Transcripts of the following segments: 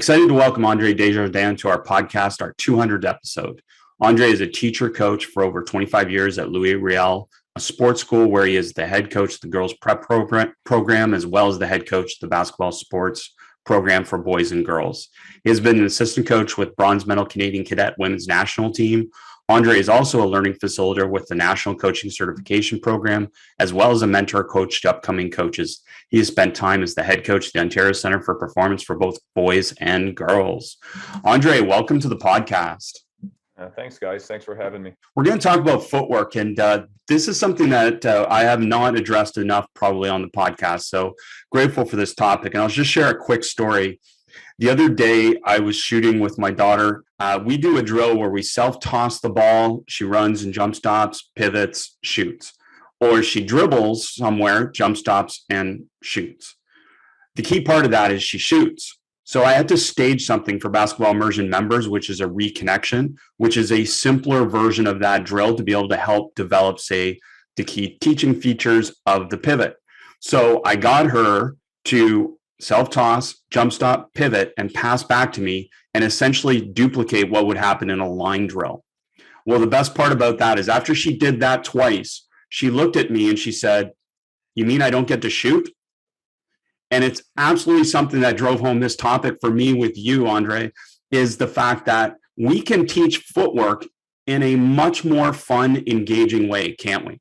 Excited to welcome André Desjardins to our podcast, our 200th episode. André is a teacher coach for over 25 years at Louis Riel, a sports school where he is the head coach of the girls prep program, as well as the head coach of the basketball sports program for boys and girls. He has been an assistant coach with bronze medal Canadian Cadette women's national team. André is also a learning facilitator with the National Coaching Certification Program, as well as a mentor coach to upcoming coaches. He has spent time as the head coach of the Ontario Centre for Performance for both boys and girls. André, welcome to the podcast. Thanks, guys. Thanks for having me. We're going to talk about footwork, and this is something that I have not addressed enough probably on the podcast. So grateful for this topic. And I'll just share a quick story. The other day, I was shooting with my daughter. We do a drill where we self-toss the ball. She runs and jump stops, pivots, shoots. Or she dribbles somewhere, jump stops, and shoots. The key part of that is she shoots. So I had to stage something for basketball immersion members, which is a reconnection, which is a simpler version of that drill to be able to help develop, say, the key teaching features of the pivot. So I got her to self-toss, jump stop, pivot, and pass back to me and essentially duplicate what would happen in a line drill. Well, the best part about that is after she did that twice, she looked at me and she said, "You mean I don't get to shoot?" And it's absolutely something that drove home this topic for me with you, André, is the fact that we can teach footwork in a much more fun, engaging way, can't we?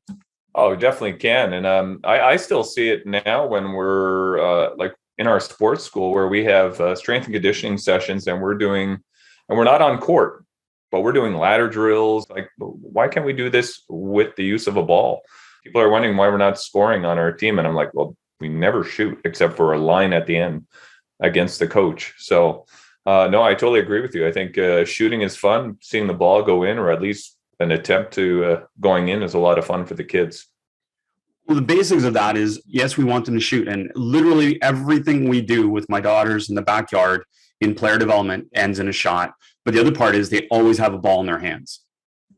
Oh, we definitely can. And I still see it now when we're like in our sports school where we have strength and conditioning sessions and we're not on court, but we're doing ladder drills. Like, why can't we do this with the use of a ball? People are wondering why we're not scoring on our team. And I'm like, well, we never shoot except for a line at the end against the coach. So no, I totally agree with you. I think shooting is fun. Seeing the ball go in, or at least an attempt to going in, is a lot of fun for the kids. Well, the basics of that is, yes, we want them to shoot. And literally everything we do with my daughters in the backyard in player development ends in a shot. But the other part is they always have a ball in their hands.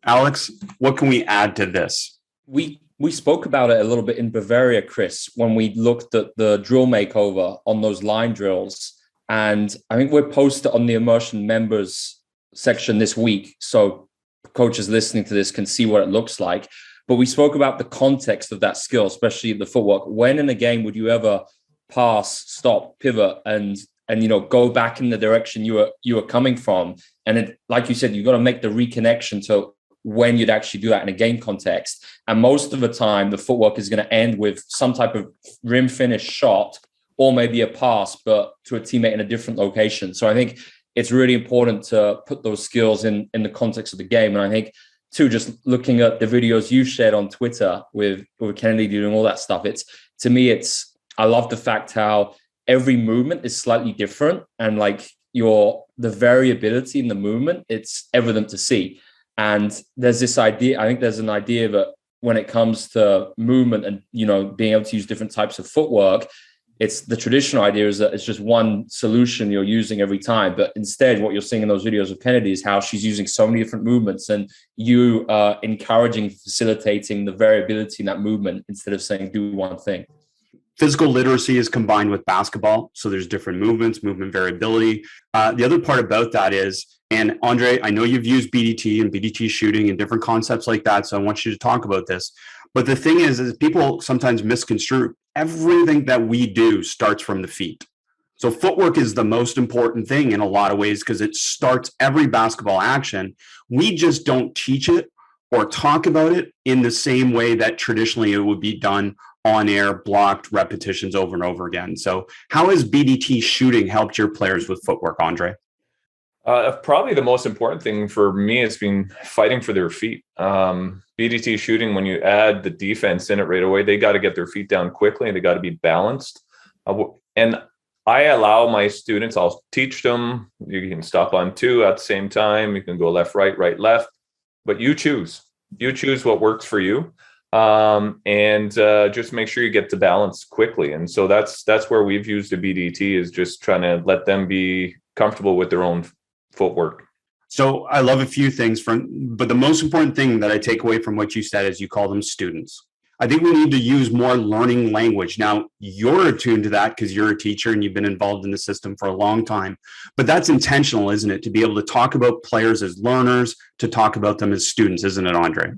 Alex, what can we add to this? We spoke about it a little bit in Bavaria, Chris, when we looked at the drill makeover on those line drills. And I think we're posted on the Immersion members section this week. So coaches listening to this can see what it looks like. But we spoke about the context of that skill, especially the footwork. When in a game would you ever pass, stop, pivot, and go back in the direction you were coming from? And it, like you said, you've got to make the reconnection to when you'd actually do that in a game context. And most of the time, the footwork is going to end with some type of rim finish shot or maybe a pass, but to a teammate in a different location. So I think it's really important to put those skills in the context of the game. And I think too, just looking at the videos you shared on Twitter with Kennedy doing all that stuff, I love the fact how every movement is slightly different, and like the variability in the movement, it's evident to see. And there's this idea, I think there's an idea that when it comes to movement and, being able to use different types of footwork, it's the traditional idea is that it's just one solution you're using every time. But instead, what you're seeing in those videos of Kennedy is how she's using so many different movements, and you encouraging, facilitating the variability in that movement instead of saying do one thing. Physical literacy is combined with basketball. So there's different movements, movement variability. The other part about that is, and André, I know you've used BDT and BDT shooting and different concepts like that. So I want you to talk about this. But the thing is people sometimes misconstrue everything that we do starts from the feet. So footwork is the most important thing in a lot of ways because it starts every basketball action. We just don't teach it or talk about it in the same way that traditionally it would be done on air, blocked repetitions over and over again. So how has BDT shooting helped your players with footwork, André? Probably the most important thing for me has been fighting for their feet. BDT shooting, when you add the defense in it right away, they got to get their feet down quickly and they got to be balanced. And I allow my students, I'll teach them, you can stop on two at the same time. You can go left, right, left, but you choose what works for you. And just make sure you get to balance quickly. And so that's where we've used the BDT, is just trying to let them be comfortable with their own footwork. So I love a few things but the most important thing that I take away from what you said is you call them students. I think we need to use more learning language. Now, you're attuned to that because you're a teacher and you've been involved in the system for a long time. But that's intentional, isn't it? To be able to talk about players as learners, to talk about them as students, isn't it, Andre?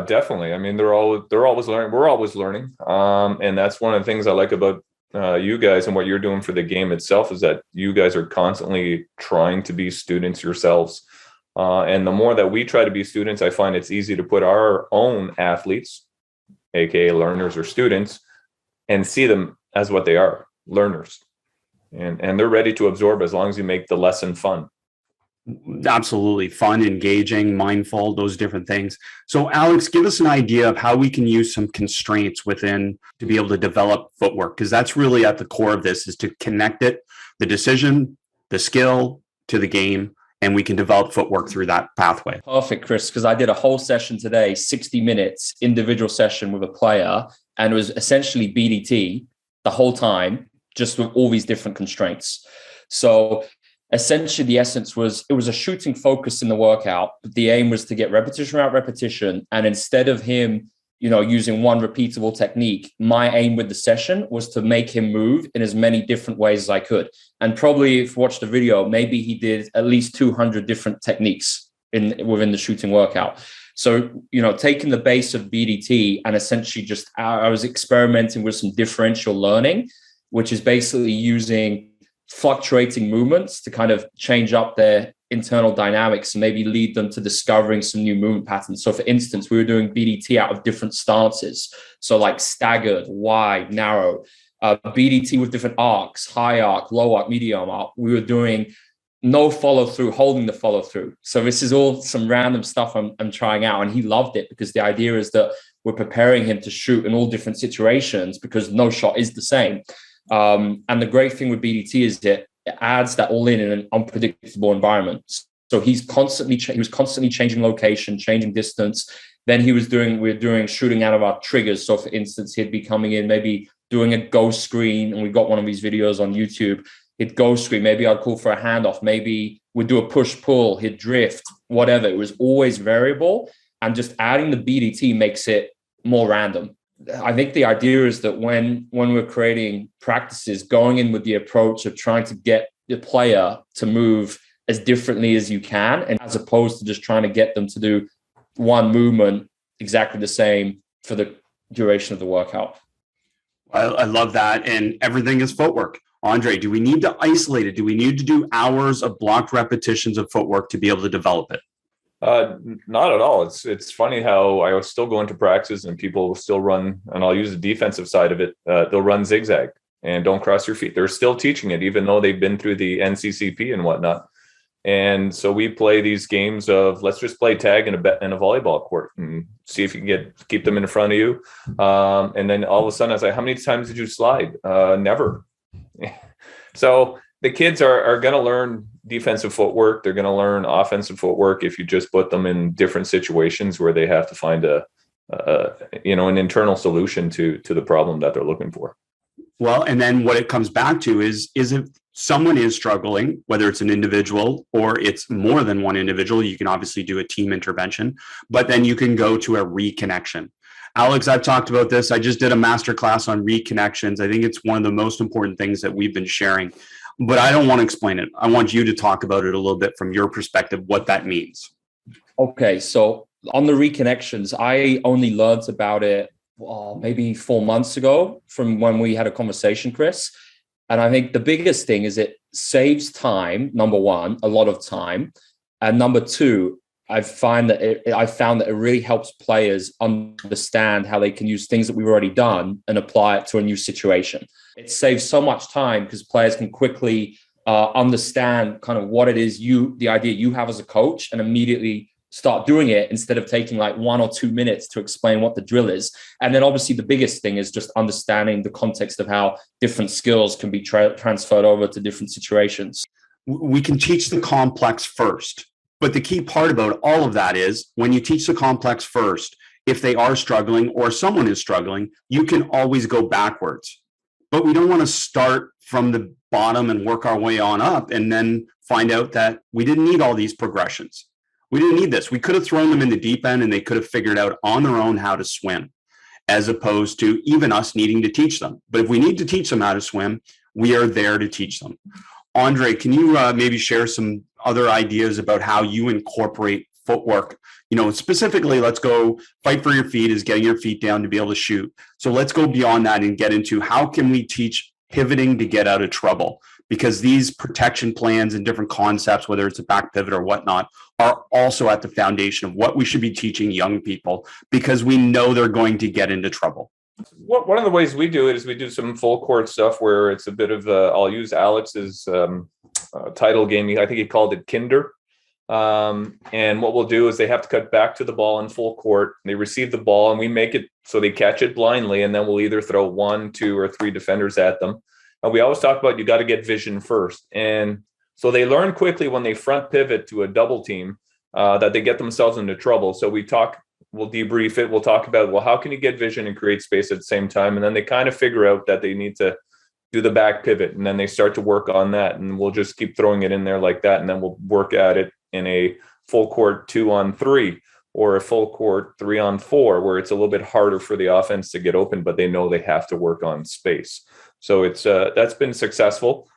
Definitely. I mean, they're always learning. We're always learning. And that's one of the things I like about you guys and what you're doing for the game itself, is that you guys are constantly trying to be students yourselves. And the more that we try to be students, I find it's easy to put our own athletes, aka learners or students, and see them as what they are, learners. And they're ready to absorb as long as you make the lesson fun. Absolutely. Fun, engaging, mindful, those different things. So Alex, give us an idea of how we can use some constraints within to be able to develop footwork, because that's really at the core of this, is to connect it, the decision, the skill to the game, and we can develop footwork through that pathway. Perfect, Chris, because I did a whole session today, 60 minutes, individual session with a player, and it was essentially BDT the whole time, just with all these different constraints. So essentially the essence was, it was a shooting focus in the workout, but the aim was to get repetition out repetition. And instead of him, using one repeatable technique, my aim with the session was to make him move in as many different ways as I could. And probably if you watch the video, maybe he did at least 200 different techniques within the shooting workout. So, taking the base of BDT and essentially I was experimenting with some differential learning, which is basically using fluctuating movements to kind of change up their internal dynamics and maybe lead them to discovering some new movement patterns. So for instance, we were doing BDT out of different stances. So like staggered, wide, narrow, BDT with different arcs, high arc, low arc, medium arc. We were doing no follow through, holding the follow through. So this is all some random stuff I'm trying out. And he loved it because the idea is that we're preparing him to shoot in all different situations because no shot is the same. And the great thing with BDT is that it adds that all in an unpredictable environment. So he was constantly changing location, changing distance. Then we were doing shooting out of our triggers. So for instance, he'd be coming in, maybe doing a ghost screen, and we got one of these videos on YouTube. He'd ghost screen, maybe I'd call for a handoff, maybe we'd do a push pull, he'd drift, whatever. It was always variable, and just adding the BDT makes it more random. I think the idea is that when we're creating practices, going in with the approach of trying to get the player to move as differently as you can, and as opposed to just trying to get them to do one movement exactly the same for the duration of the workout. I love that. And everything is footwork. Andre, do we need to isolate it? Do we need to do hours of blocked repetitions of footwork to be able to develop it? Not at all. It's funny how I still go into practice and people will still run, and I'll use the defensive side of it. They'll run zigzag and don't cross your feet. They're still teaching it, even though they've been through the NCCP and whatnot. And so we play these games of, let's just play tag in a volleyball court and see if you can keep them in front of you. And then all of a sudden I was like, how many times did you slide? Never. So the kids are going to learn defensive footwork. They're going to learn offensive footwork if you just put them in different situations where they have to find an internal solution to the problem that they're looking for. Well, and then what it comes back to is if someone is struggling, whether it's an individual or it's more than one individual, you can obviously do a team intervention, but then you can go to a reconnection. Alex, I've talked about this. I just did a masterclass on reconnections. I think it's one of the most important things that we've been sharing, but I don't want to explain it. I want you to talk about it a little bit from your perspective, what that means. Okay. So on the reconnections, I only learned about it maybe 4 months ago from when we had a conversation, Chris. And I think the biggest thing is it saves time, number one, a lot of time. And number two, I found that it really helps players understand how they can use things that we've already done and apply it to a new situation. It saves so much time because players can quickly understand kind of what it is the idea you have as a coach, and immediately start doing it instead of taking like 1 or 2 minutes to explain what the drill is. And then obviously the biggest thing is just understanding the context of how different skills can be transferred over to different situations. We can teach the complex first. But the key part about all of that is when you teach the complex first, if they are struggling or someone is struggling, you can always go backwards. But we don't want to start from the bottom and work our way on up and then find out that we didn't need all these progressions. We didn't need this. We could have thrown them in the deep end and they could have figured out on their own how to swim. as opposed to even us needing to teach them. But if we need to teach them how to swim, we are there to teach them. Andre, can you maybe share some other ideas about how you incorporate footwork? Specifically, let's go fight for your feet is getting your feet down to be able to shoot. So let's go beyond that and get into how can we teach pivoting to get out of trouble? Because these protection plans and different concepts, whether it's a back pivot or whatnot, are also at the foundation of what we should be teaching young people, because we know they're going to get into trouble. One of the ways we do it is we do some full court stuff where it's a bit of I'll use Alex's title game. I think he called it Kinder. And what we'll do is they have to cut back to the ball in full court. They receive the ball and we make it so they catch it blindly. And then we'll either throw 1, 2, or 3 defenders at them. And we always talk about you got to get vision first. And so they learn quickly when they front pivot to a double team that they get themselves into trouble. So we'll debrief it. We'll talk about, well, how can you get vision and create space at the same time? And then they kind of figure out that they need to do the back pivot. And then they start to work on that. And we'll just keep throwing it in there like that. And then we'll work at it in a full court 2-on-3 or a full court 3-on-4, where it's a little bit harder for the offense to get open, but they know they have to work on space. So it's that's been successful.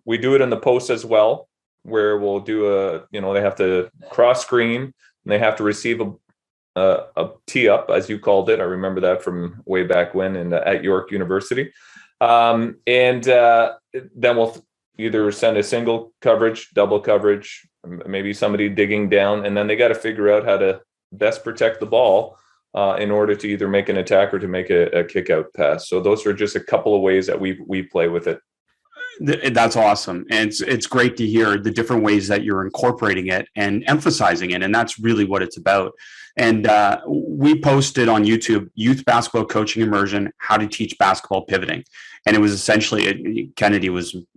We do it in the post as well, where we'll do they have to cross screen and they have to receive a tee up, as you called it. I remember that from way back when at York University. And then we'll either send a single coverage, double coverage, maybe somebody digging down, and then they got to figure out how to best protect the ball in order to either make an attack or to make a kick out pass. So those are just a couple of ways that we play with it. That's awesome. And it's great to hear the different ways that you're incorporating it and emphasizing it. And that's really what it's about. And we posted on YouTube, Youth Basketball Coaching Immersion, How to Teach Basketball Pivoting. And it was essentially, Kennedy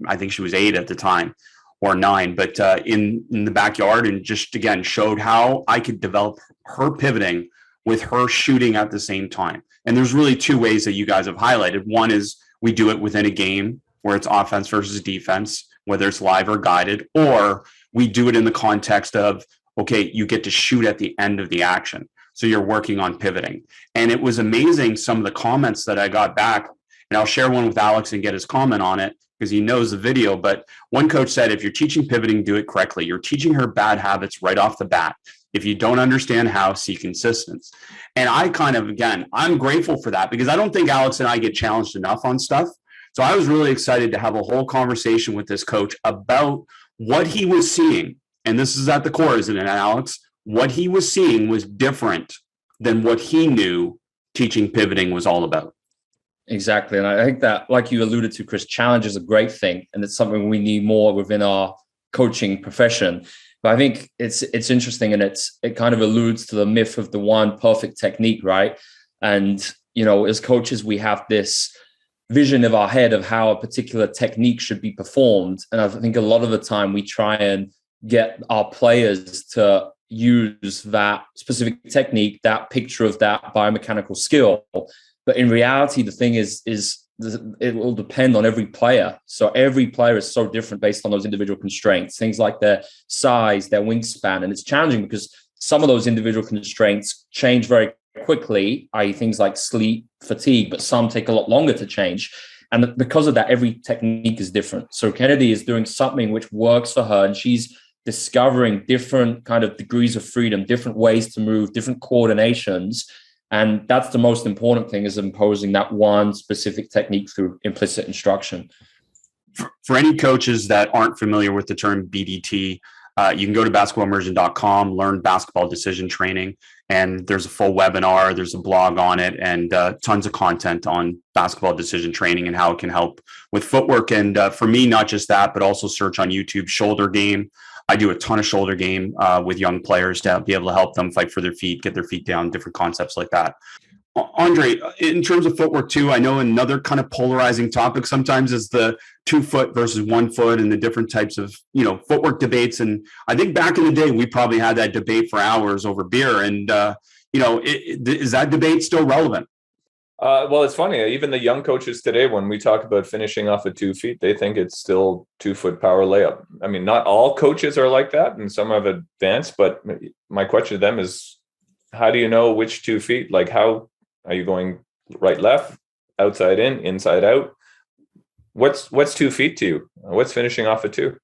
I think she was 8 at the time or 9, but in the backyard, and just, again, showed how I could develop her pivoting with her shooting at the same time. And there's really 2 ways that you guys have highlighted. One is we do it within a game where it's offense versus defense, whether it's live or guided, or we do it in the context of, okay, you get to shoot at the end of the action. So you're working on pivoting. And it was amazing, some of the comments that I got back, and I'll share one with Alex and get his comment on it because he knows the video. But one coach said, if you're teaching pivoting, do it correctly. You're teaching her bad habits right off the bat. If you don't understand how, see consistency. And I I'm grateful for that, because I don't think Alex and I get challenged enough on stuff. So I was really excited to have a whole conversation with this coach about what he was seeing. And this is at the core, isn't it, Alex? What he was seeing was different than what he knew teaching pivoting was all about. Exactly. And I think that, like you alluded to, Chris, challenge is a great thing. And it's something we need more within our coaching profession. But I think it's interesting, and it kind of alludes to the myth of the one perfect technique, right? And, as coaches, we have this vision of our head of how a particular technique should be performed. And I think a lot of the time we try and get our players to use that specific technique, that picture of that biomechanical skill. But in reality, the thing is it will depend on every player. So every player is so different based on those individual constraints, things like their size, their wingspan. And it's challenging because some of those individual constraints change very quickly, i.e. things like sleep, fatigue, but some take a lot longer to change. And because of that, every technique is different. So Kennedy is doing something which works for her, and she's discovering different kind of degrees of freedom, different ways to move, different coordinations. And that's the most important thing, is imposing that one specific technique through implicit instruction. For any coaches that aren't familiar with the term BDT, you can go to basketballimmersion.com, learn basketball decision training, and there's a full webinar, there's a blog on it, and tons of content on basketball decision training and how it can help with footwork. And for me, not just that, but also search on YouTube, shoulder game. I do a ton of shoulder game with young players to be able to help them fight for their feet, get their feet down, different concepts like that. Andre, in terms of footwork too, I know another kind of polarizing topic sometimes is the 2 foot versus 1 foot and the different types of, footwork debates. And I think back in the day, we probably had that debate for hours over beer. And, is that debate still relevant? Well, it's funny. Even the young coaches today, when we talk about finishing off at 2 feet, they think it's still 2 foot power layup. I mean, not all coaches are like that, and some have advanced. But my question to them is, how do you know which 2 feet? Like, how Are you going right, left, outside in, inside out? What's 2 feet to you? What's finishing off a 2?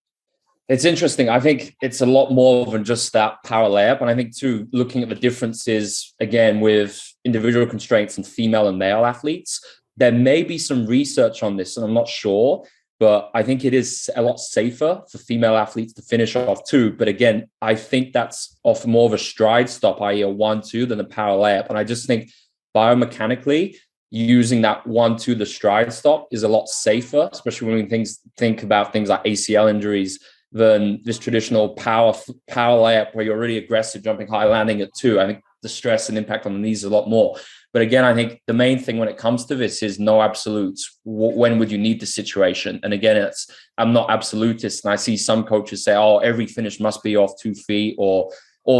It's interesting. I think it's a lot more than just that power layup. And I think too, looking at the differences again with individual constraints and female and male athletes, there may be some research on this, and I'm not sure, but I think it is a lot safer for female athletes to finish off 2. But again, I think that's off more of a stride stop, i.e. a 1-2 than a power layup. And I just think biomechanically, using that 1-2, the stride stop, is a lot safer, especially when we think about things like ACL injuries, than this traditional power layup where you're really aggressive, jumping high, landing at 2. I think the stress and impact on the knees is a lot more. But again, I think the main thing when it comes to this is no absolutes. When would you need the situation? And again, I'm not absolutist. And I see some coaches say, oh, every finish must be off 2 feet, or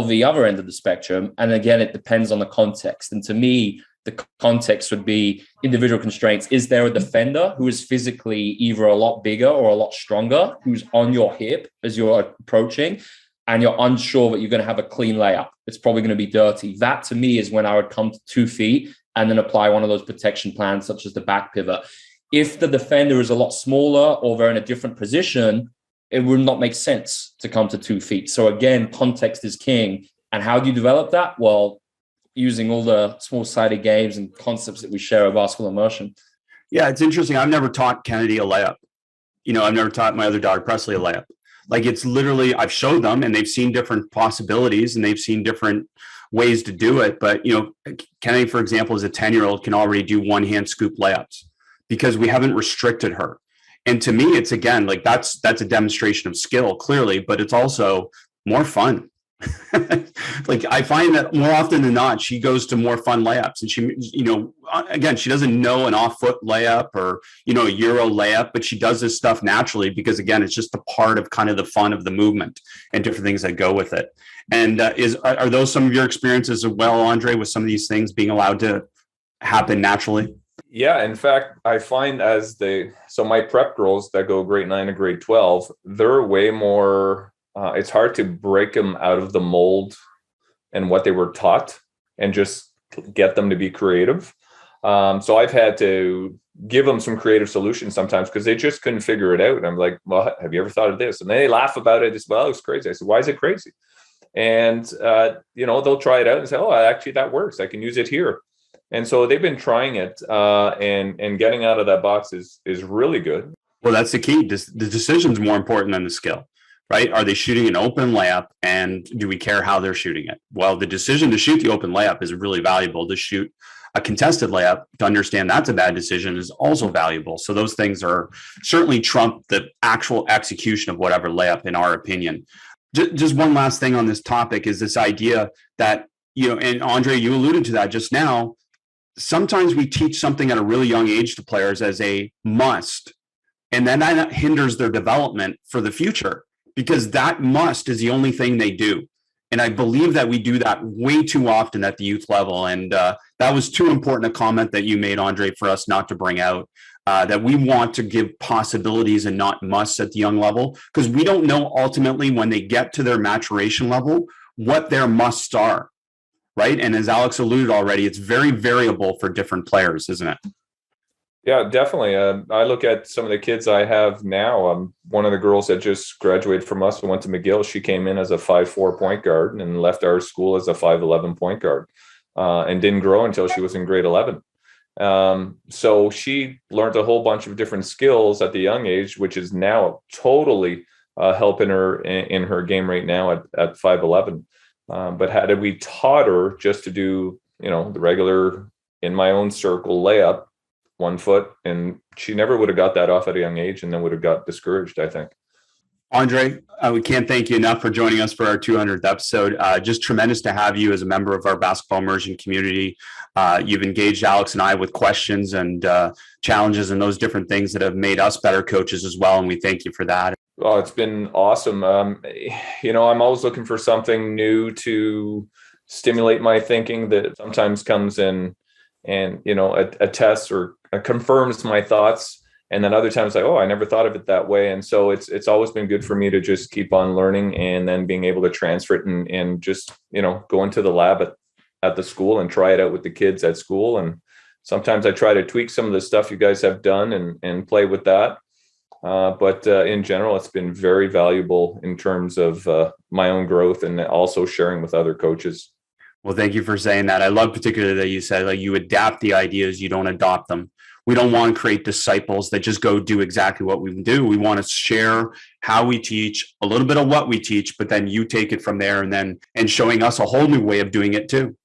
the other end of the spectrum. And again, it depends on the context. And to me, the context would be individual constraints. Is there a defender who is physically either a lot bigger or a lot stronger, who's on your hip as you're approaching, and you're unsure that you're going to have a clean layup? It's probably going to be dirty. That to me is when I would come to 2 feet and then apply one of those protection plans, such as the back pivot. If the defender is a lot smaller or they're in a different position, it would not make sense to come to 2 feet. So again, context is king. And how do you develop that? Well, using all the small-sided games and concepts that we share at Basketball Immersion. Yeah, it's interesting. I've never taught Kennedy a layup. I've never taught my other daughter, Presley, a layup. Like, it's literally, I've showed them and they've seen different possibilities and they've seen different ways to do it. But, Kennedy, for example, as a 10-year-old can already do one-hand scoop layups because we haven't restricted her. And to me, it's, again, like that's a demonstration of skill, clearly, but it's also more fun. Like, I find that more often than not, she goes to more fun layups, and she, again, she doesn't know an off foot layup or, a Euro layup, but she does this stuff naturally because, again, it's just a part of kind of the fun of the movement and different things that go with it. And are those some of your experiences as well, Andre, with some of these things being allowed to happen naturally? Yeah, in fact, I find so my prep girls that go grade 9 to grade 12, they're way more, it's hard to break them out of the mold and what they were taught and just get them to be creative. So I've had to give them some creative solutions sometimes because they just couldn't figure it out. And I'm like, well, have you ever thought of this? And they laugh about it as well. It's crazy. I said, why is it crazy? And, they'll try it out and say, oh, actually, that works. I can use it here. And so they've been trying it and getting out of that box is really good. Well, that's the key. The decision is more important than the skill, right? Are they shooting an open layup, and do we care how they're shooting it? Well, the decision to shoot the open layup is really valuable. To shoot a contested layup, to understand that's a bad decision, is also valuable. So those things are certainly trump the actual execution of whatever layup, in our opinion. Just one last thing on this topic is this idea that, and Andre, you alluded to that just now. Sometimes we teach something at a really young age to players as a must, and then that hinders their development for the future because that must is the only thing they do. And I believe that we do that way too often at the youth level. And that was too important a comment that you made, Andre, for us not to bring out, that we want to give possibilities and not musts at the young level, because we don't know ultimately when they get to their maturation level what their musts are. Right. And as Alex alluded already, it's very variable for different players, isn't it? Yeah, definitely. I look at some of the kids I have now. One of the girls that just graduated from us and went to McGill, she came in as a 5'4" point guard and left our school as a 5'11" point guard and didn't grow until she was in grade 11. So she learned a whole bunch of different skills at the young age, which is now totally helping her in her game right now at 5'11". But had we taught her just to do, the regular in my own circle layup, 1 foot, and she never would have got that off at a young age and then would have got discouraged, I think. Andre, we can't thank you enough for joining us for our 200th episode. Just tremendous to have you as a member of our Basketball Immersion community. You've engaged Alex and I with questions and challenges and those different things that have made us better coaches as well, and we thank you for that. Oh, it's been awesome. I'm always looking for something new to stimulate my thinking that sometimes comes in and, attests or confirms my thoughts. And then other times like, oh, I never thought of it that way. And so it's always been good for me to just keep on learning and then being able to transfer it and just, go into the lab at the school and try it out with the kids at school. And sometimes I try to tweak some of the stuff you guys have done and play with that. But in general, it's been very valuable in terms of my own growth and also sharing with other coaches. Well, thank you for saying that. I love particularly that you said like you adapt the ideas, you don't adopt them. We don't want to create disciples that just go do exactly what we do. We want to share how we teach, a little bit of what we teach, but then you take it from there and showing us a whole new way of doing it too.